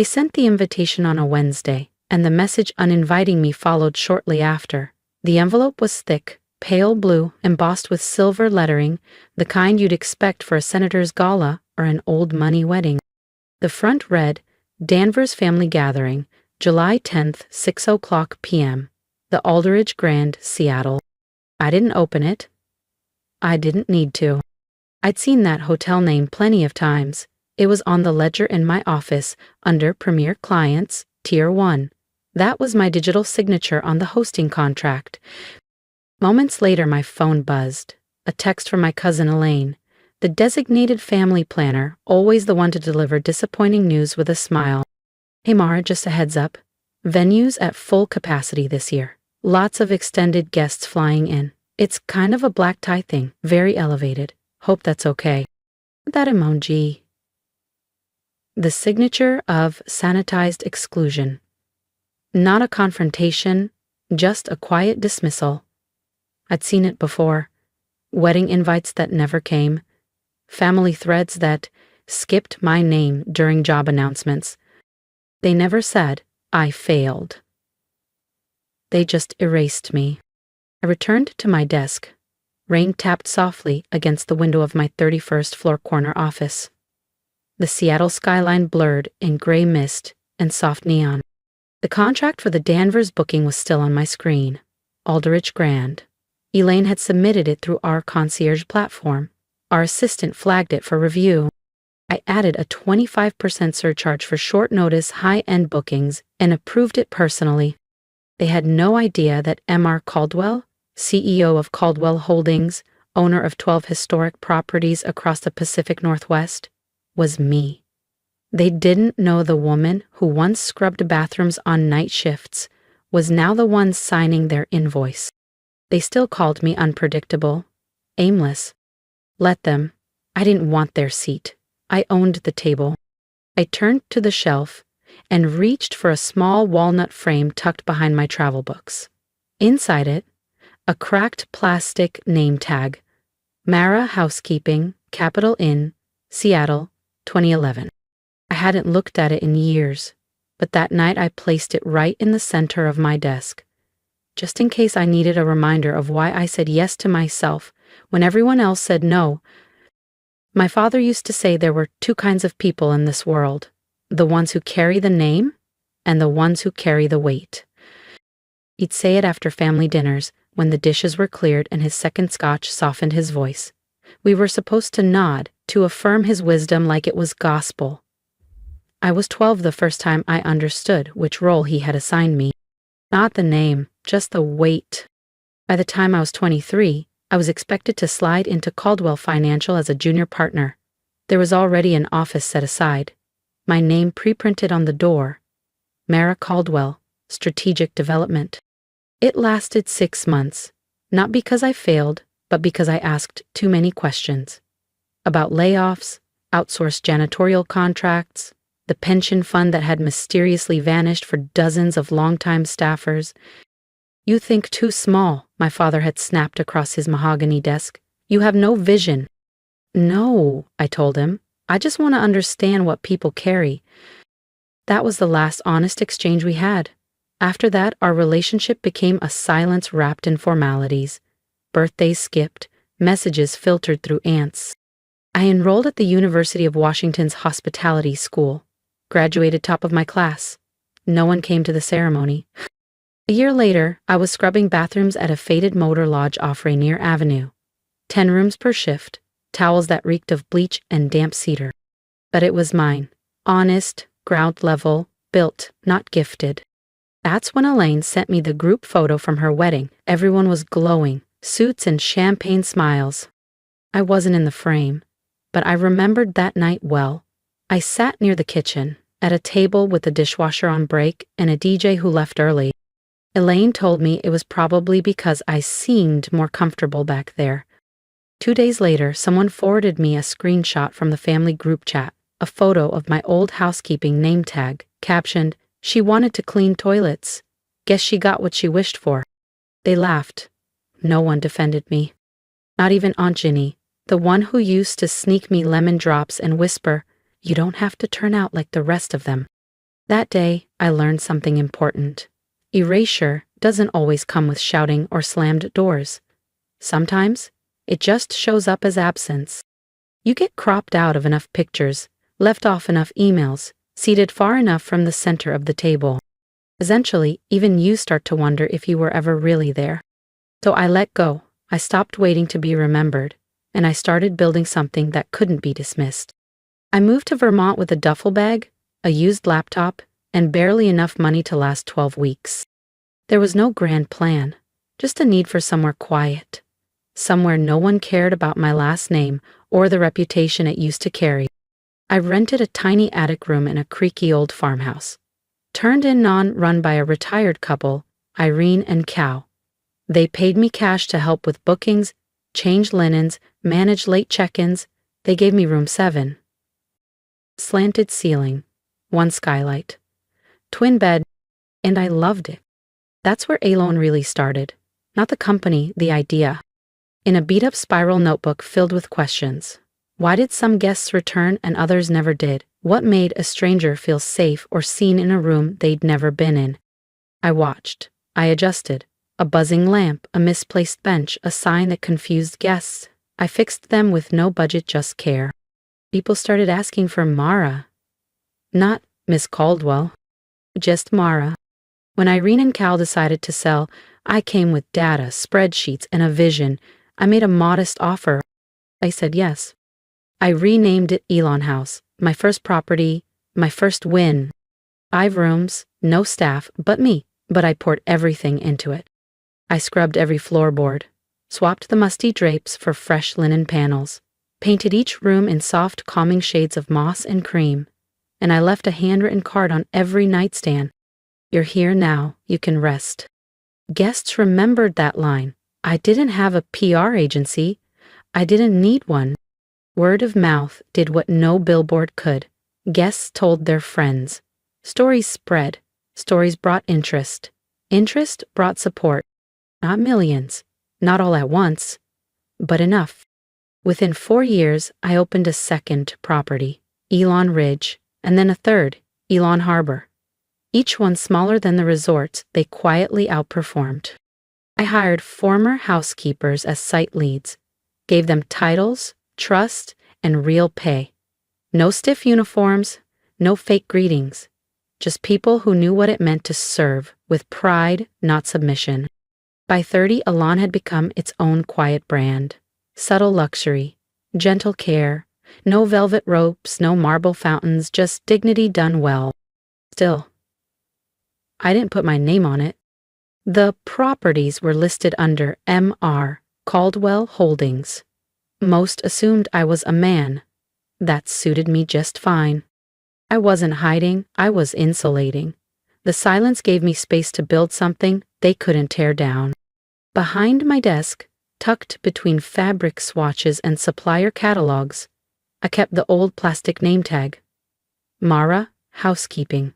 They sent the invitation on a Wednesday, and the message uninviting me followed shortly after. The envelope was thick, pale blue, embossed with silver lettering, the kind you'd expect for a senator's gala or an old money wedding. The front read, Danvers Family Gathering, July 10th, 6:00 p.m. The Alderidge Grand, Seattle. I didn't open it. I didn't need to. I'd seen that hotel name plenty of times. It was on the ledger in my office, under Premier Clients, Tier 1. That was my digital signature on the hosting contract. Moments later, my phone buzzed. A text from my cousin Elaine, the designated family planner, always the one to deliver disappointing news with a smile. Hey Mara, just a heads up. Venues at full capacity this year. Lots of extended guests flying in. It's kind of a black tie thing, very elevated. Hope that's okay. That emoji. The signature of sanitized exclusion. Not a confrontation, just a quiet dismissal. I'd seen it before. Wedding invites that never came. Family threads that skipped my name during job announcements. They never said, I failed. They just erased me. I returned to my desk. Rain tapped softly against the window of my 31st floor corner office. The Seattle skyline blurred in gray mist and soft neon. The contract for the Danvers booking was still on my screen. Alderidge Grand. Elaine had submitted it through our concierge platform. Our assistant flagged it for review. I added a 25% surcharge for short notice high-end bookings and approved it personally. They had no idea that M.R. Caldwell, CEO of Caldwell Holdings, owner of 12 historic properties across the Pacific Northwest, was me. They didn't know the woman who once scrubbed bathrooms on night shifts was now the one signing their invoice. They still called me unpredictable, aimless. Let them. I didn't want their seat. I owned the table. I turned to the shelf and reached for a small walnut frame tucked behind my travel books. Inside it, a cracked plastic name tag. Mara Housekeeping, Capital Inn, Seattle, 2011. I hadn't looked at it in years, but that night I placed it right in the center of my desk, just in case I needed a reminder of why I said yes to myself when everyone else said no. My father used to say there were two kinds of people in this world, the ones who carry the name and the ones who carry the weight. He'd say it after family dinners when the dishes were cleared and his second scotch softened his voice. We were supposed to nod to affirm his wisdom like it was gospel. I was 12 the first time I understood which role he had assigned me. Not the name, just the weight. By the time I was 23, I was expected to slide into Caldwell Financial as a junior partner. There was already an office set aside. My name pre-printed on the door. Mara Caldwell, Strategic Development. It lasted 6 months, not because I failed, but because I asked too many questions. About layoffs, outsourced janitorial contracts, the pension fund that had mysteriously vanished for dozens of longtime staffers. You think too small, my father had snapped across his mahogany desk. You have no vision. No, I told him. I just want to understand what people carry. That was the last honest exchange we had. After that, our relationship became a silence wrapped in formalities. Birthdays skipped, messages filtered through ants. I enrolled at the University of Washington's hospitality school, graduated top of my class. No one came to the ceremony. A year later, I was scrubbing bathrooms at a faded motor lodge off Rainier Avenue. 10 rooms per shift, towels that reeked of bleach and damp cedar. But it was mine. Honest, ground level, built, not gifted. That's when Elaine sent me the group photo from her wedding. Everyone was glowing, suits and champagne smiles. I wasn't in the frame, but I remembered that night well. I sat near the kitchen, at a table with the dishwasher on break and a DJ who left early. Elaine told me it was probably because I seemed more comfortable back there. 2 days later, someone forwarded me a screenshot from the family group chat, a photo of my old housekeeping name tag, captioned, "She wanted to clean toilets. Guess she got what she wished for." They laughed. No one defended me. Not even Aunt Ginny, the one who used to sneak me lemon drops and whisper, "You don't have to turn out like the rest of them." That day, I learned something important. Erasure doesn't always come with shouting or slammed doors. Sometimes, it just shows up as absence. You get cropped out of enough pictures, left off enough emails, seated far enough from the center of the table. Eventually, even you start to wonder if you were ever really there. So I let go. I stopped waiting to be remembered, and I started building something that couldn't be dismissed. I moved to Vermont with a duffel bag, a used laptop, and barely enough money to last 12 weeks. There was no grand plan, just a need for somewhere quiet, somewhere no one cared about my last name or the reputation it used to carry. I rented a tiny attic room in a creaky old farmhouse. Turned in run by a retired couple, Irene and Cal. They paid me cash to help with bookings, change linens, manage late check-ins. They gave me room 7. Slanted ceiling, one skylight, twin bed, and I loved it. That's where Elaine really started. Not the company, the idea. In a beat-up spiral notebook filled with questions. Why did some guests return and others never did? What made a stranger feel safe or seen in a room they'd never been in? I watched. I adjusted. A buzzing lamp, a misplaced bench, a sign that confused guests. I fixed them with no budget, just care. People started asking for Mara. Not Miss Caldwell. Just Mara. When Irene and Cal decided to sell, I came with data, spreadsheets, and a vision. I made a modest offer. I said yes. I renamed it Elon House, my first property, my first win. 5 rooms, no staff, but me, but I poured everything into it. I scrubbed every floorboard, swapped the musty drapes for fresh linen panels, painted each room in soft, calming shades of moss and cream, and I left a handwritten card on every nightstand. You're here now, you can rest. Guests remembered that line. I didn't have a PR agency. I didn't need one. Word of mouth did what no billboard could. Guests told their friends. Stories spread. Stories brought interest. Interest brought support. Not millions, not all at once, but enough. Within 4 years, I opened a second property, Elon Ridge, and then a third, Elon Harbor. Each one smaller than the resorts, they quietly outperformed. I hired former housekeepers as site leads, gave them titles, trust, and real pay. No stiff uniforms, no fake greetings, just people who knew what it meant to serve with pride, not submission. By 30, Elon had become its own quiet brand. Subtle luxury, gentle care, no velvet ropes, no marble fountains, just dignity done well. Still, I didn't put my name on it. The properties were listed under M.R. Caldwell Holdings. Most assumed I was a man. That suited me just fine. I wasn't hiding, I was insulating. The silence gave me space to build something they couldn't tear down. Behind my desk, tucked between fabric swatches and supplier catalogs, I kept the old plastic name tag. Mara, Housekeeping.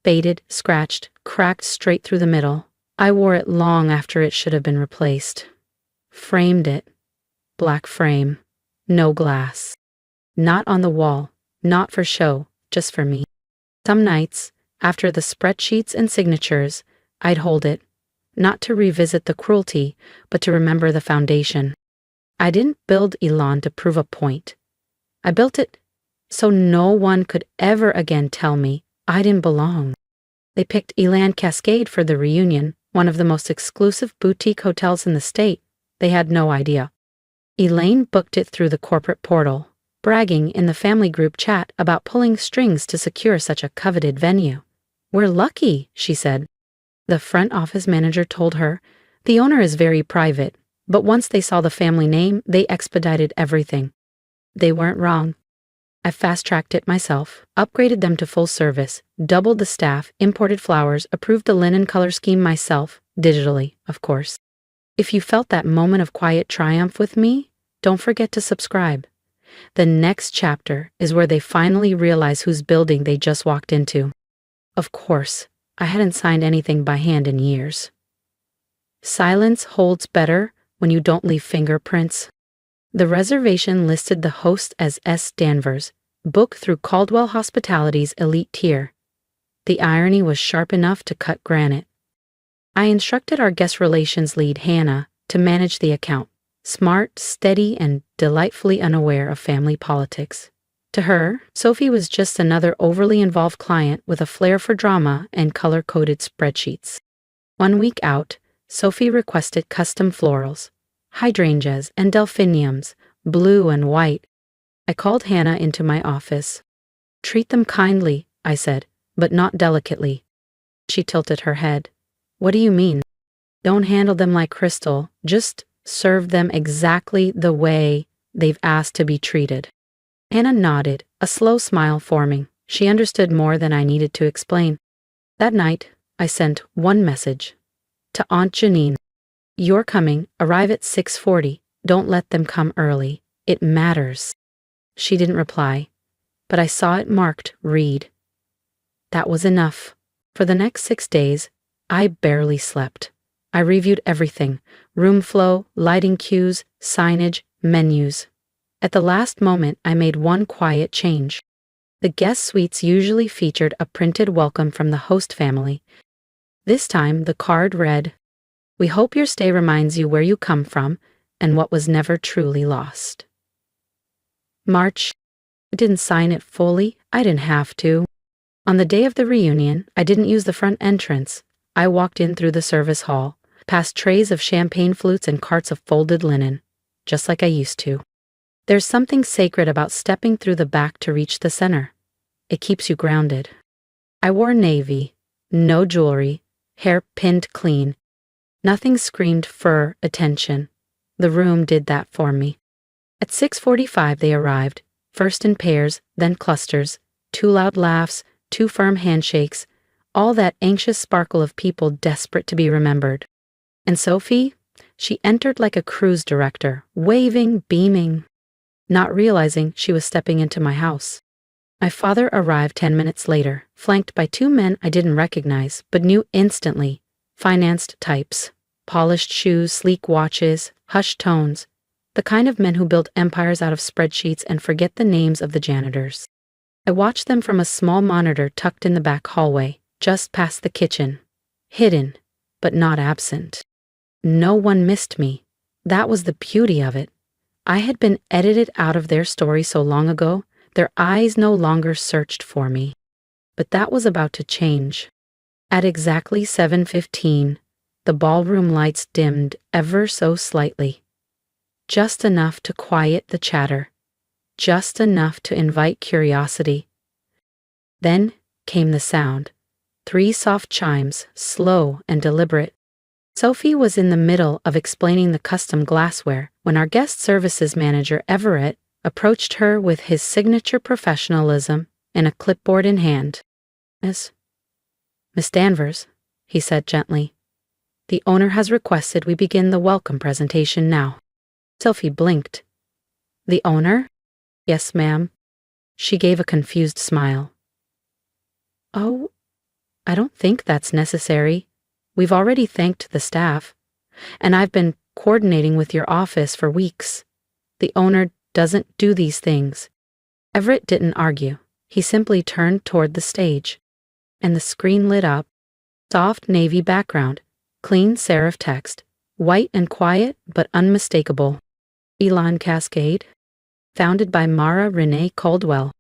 Faded, scratched, cracked straight through the middle. I wore it long after it should have been replaced. Framed it. Black frame. No glass. Not on the wall. Not for show, just for me. Some nights, after the spreadsheets and signatures, I'd hold it. Not to revisit the cruelty, but to remember the foundation. I didn't build Elon to prove a point. I built it so no one could ever again tell me I didn't belong. They picked Elaine Cascade for the reunion, one of the most exclusive boutique hotels in the state. They had no idea. Elaine booked it through the corporate portal, bragging in the family group chat about pulling strings to secure such a coveted venue. "We're lucky," she said. The front office manager told her, "The owner is very private, but once they saw the family name, they expedited everything." They weren't wrong. I fast-tracked it myself, upgraded them to full service, doubled the staff, imported flowers, approved the linen color scheme myself, digitally, of course. If you felt that moment of quiet triumph with me, don't forget to subscribe. The next chapter is where they finally realize whose building they just walked into. Of course, I hadn't signed anything by hand in years. Silence holds better when you don't leave fingerprints. The reservation listed the host as S. Danvers, booked through Caldwell Hospitality's elite tier. The irony was sharp enough to cut granite. I instructed our guest relations lead, Hannah, to manage the account. Smart, steady, and delightfully unaware of family politics. To her, Sophie was just another overly involved client with a flair for drama and color-coded spreadsheets. 1 week out, Sophie requested custom florals, hydrangeas and delphiniums, blue and white. I called Hannah into my office. "Treat them kindly," I said, "but not delicately." She tilted her head. "What do you mean?" "Don't handle them like crystal, just serve them exactly the way they've asked to be treated." Hannah nodded, a slow smile forming. She understood more than I needed to explain. That night, I sent one message. To Aunt Janine. "You're coming, arrive at 6:40. Don't let them come early. It matters." She didn't reply, but I saw it marked read. That was enough. For the next 6 days, I barely slept. I reviewed everything: room flow, lighting cues, signage, menus. At the last moment, I made one quiet change. The guest suites usually featured a printed welcome from the host family. This time, the card read, "We hope your stay reminds you where you come from and what was never truly lost." March. I didn't sign it fully. I didn't have to. On the day of the reunion, I didn't use the front entrance. I walked in through the service hall, past trays of champagne flutes and carts of folded linen, just like I used to. There's something sacred about stepping through the back to reach the center. It keeps you grounded. I wore navy, no jewelry, hair pinned clean. Nothing screamed fur attention. The room did that for me. At 6:45 they arrived, first in pairs, then clusters, 2 loud laughs, 2 firm handshakes, all that anxious sparkle of people desperate to be remembered. And Sophie? She entered like a cruise director, waving, beaming, not realizing she was stepping into my house. My father arrived 10 minutes later, flanked by 2 men I didn't recognize, but knew instantly. Financed types. Polished shoes, sleek watches, hushed tones. The kind of men who build empires out of spreadsheets and forget the names of the janitors. I watched them from a small monitor tucked in the back hallway, just past the kitchen. Hidden, but not absent. No one missed me. That was the beauty of it. I had been edited out of their story so long ago, their eyes no longer searched for me. But that was about to change. At exactly 7:15, the ballroom lights dimmed ever so slightly. Just enough to quiet the chatter. Just enough to invite curiosity. Then came the sound. 3 soft chimes, slow and deliberate. Sophie was in the middle of explaining the custom glassware when our guest services manager, Everett, approached her with his signature professionalism and a clipboard in hand. Miss Danvers, he said gently, the owner has requested we begin the welcome presentation now. Sophie blinked. The owner? Yes, ma'am. She gave a confused smile. Oh, I don't think that's necessary. We've already thanked the staff, and I've been coordinating with your office for weeks. The owner doesn't do these things. Everett didn't argue. He simply turned toward the stage, and the screen lit up. Soft navy background, clean serif text, white and quiet but unmistakable. Elaine Cascade, founded by Mara Renee Caldwell,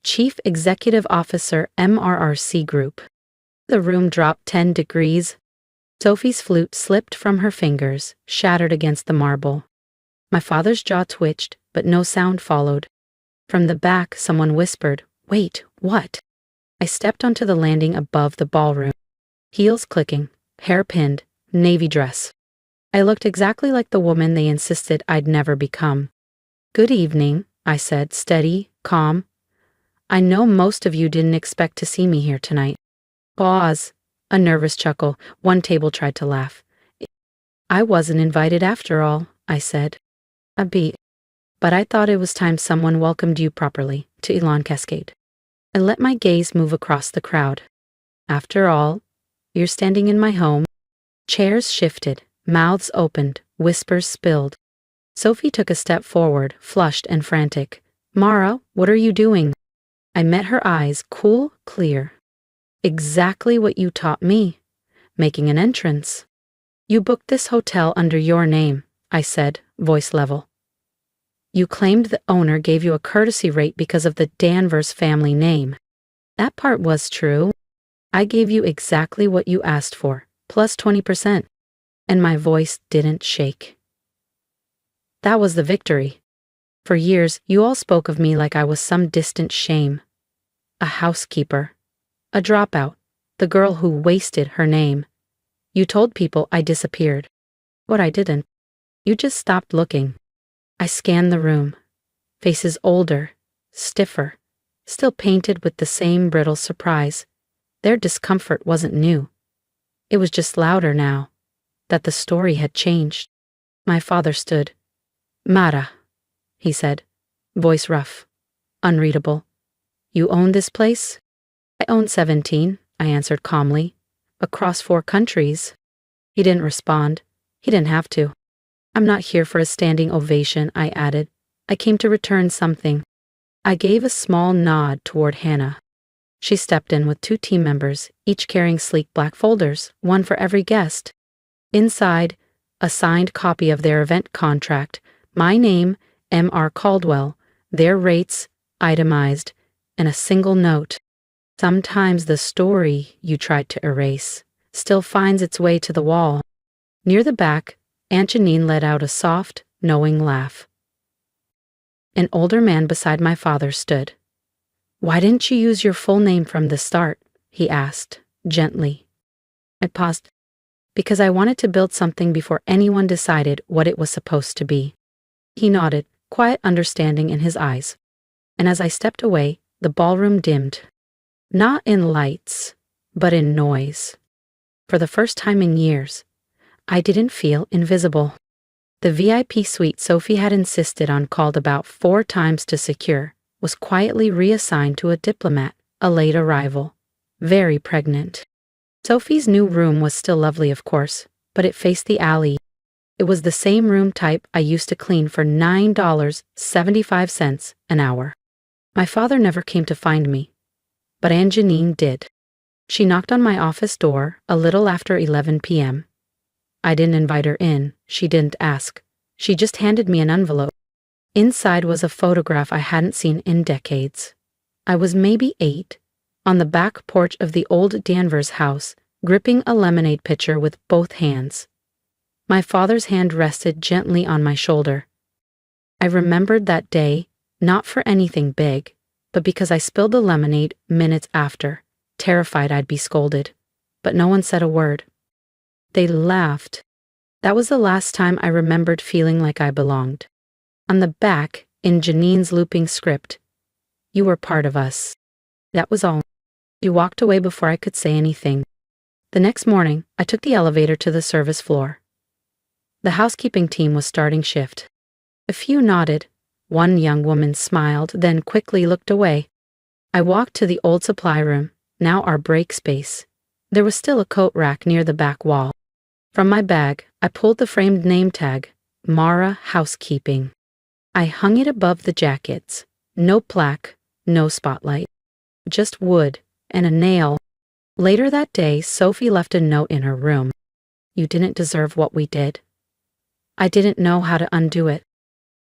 Chief Executive Officer, MRRC Group. The room dropped 10 degrees. Sophie's flute slipped from her fingers, shattered against the marble. My father's jaw twitched, but no sound followed. From the back, someone whispered, "Wait, what?" I stepped onto the landing above the ballroom. Heels clicking, hair pinned, navy dress. I looked exactly like the woman they insisted I'd never become. "Good evening," I said, steady, calm. "I know most of you didn't expect to see me here tonight." Pause. A nervous chuckle. One table tried to laugh. "I wasn't invited after all," I said. A beat. "But I thought it was time someone welcomed you properly to Elaine Cascade." I let my gaze move across the crowd. "After all, you're standing in my home." Chairs shifted, mouths opened, whispers spilled. Sophie took a step forward, flushed and frantic. "Mara, what are you doing?" I met her eyes, cool, clear. Exactly what you taught me. Making an entrance. You booked this hotel under your name, I said, voice level. You claimed the owner gave you a courtesy rate because of the Danvers family name. That part was true. I gave you exactly what you asked for, plus 20%. And my voice didn't shake. That was the victory. For years, you all spoke of me like I was some distant shame. A housekeeper. A dropout. The girl who wasted her name. You told people I disappeared. But I didn't. You just stopped looking. I scanned the room. Faces older, stiffer, still painted with the same brittle surprise. Their discomfort wasn't new. It was just louder now, that the story had changed. My father stood. Mara, he said, voice rough, unreadable. You own this place? I own 17, I answered calmly. Across 4 countries. He didn't respond. He didn't have to. I'm not here for a standing ovation, I added. I came to return something. I gave a small nod toward Hannah. She stepped in with 2 team members, each carrying sleek black folders, one for every guest. Inside, a signed copy of their event contract, my name, M.R. Caldwell, their rates, itemized, and a single note. Sometimes the story you tried to erase still finds its way to the wall. Near the back, Aunt Janine let out a soft, knowing laugh. An older man beside my father stood. Why didn't you use your full name from the start? He asked, gently. I paused. Because I wanted to build something before anyone decided what it was supposed to be. He nodded, quiet understanding in his eyes. And as I stepped away, the ballroom dimmed. Not in lights, but in noise. For the first time in years, I didn't feel invisible. The VIP suite Sophie had insisted on, called about 4 times to secure, was quietly reassigned to a diplomat, a late arrival. Very pregnant. Sophie's new room was still lovely, of course, but it faced the alley. It was the same room type I used to clean for $9.75 an hour. My father never came to find me, but Aunt Janine did. She knocked on my office door a little after 11 p.m. I didn't invite her in, she didn't ask. She just handed me an envelope. Inside was a photograph I hadn't seen in decades. I was maybe 8, on the back porch of the old Danvers house, gripping a lemonade pitcher with both hands. My father's hand rested gently on my shoulder. I remembered that day, not for anything big, but because I spilled the lemonade minutes after, terrified I'd be scolded. But no one said a word. They laughed. That was the last time I remembered feeling like I belonged. On the back, in Janine's looping script, you were part of us. That was all. You walked away before I could say anything. The next morning, I took the elevator to the service floor. The housekeeping team was starting shift. A few nodded. One young woman smiled, then quickly looked away. I walked to the old supply room, now our break space. There was still a coat rack near the back wall. From my bag, I pulled the framed name tag, Mara Housekeeping. I hung it above the jackets. No plaque, no spotlight. Just wood and a nail. Later that day, Sophie left a note in her room. You didn't deserve what we did. I didn't know how to undo it.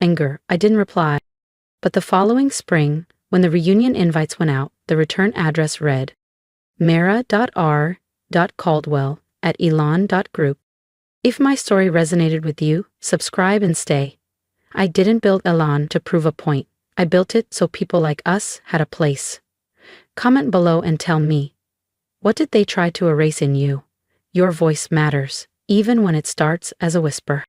Anger, I didn't reply. But the following spring, when the reunion invites went out, the return address read, mara.r.caldwell@elan.group. If my story resonated with you, subscribe and stay. I didn't build Elan to prove a point. I built it so people like us had a place. Comment below and tell me, what did they try to erase in you? Your voice matters, even when it starts as a whisper.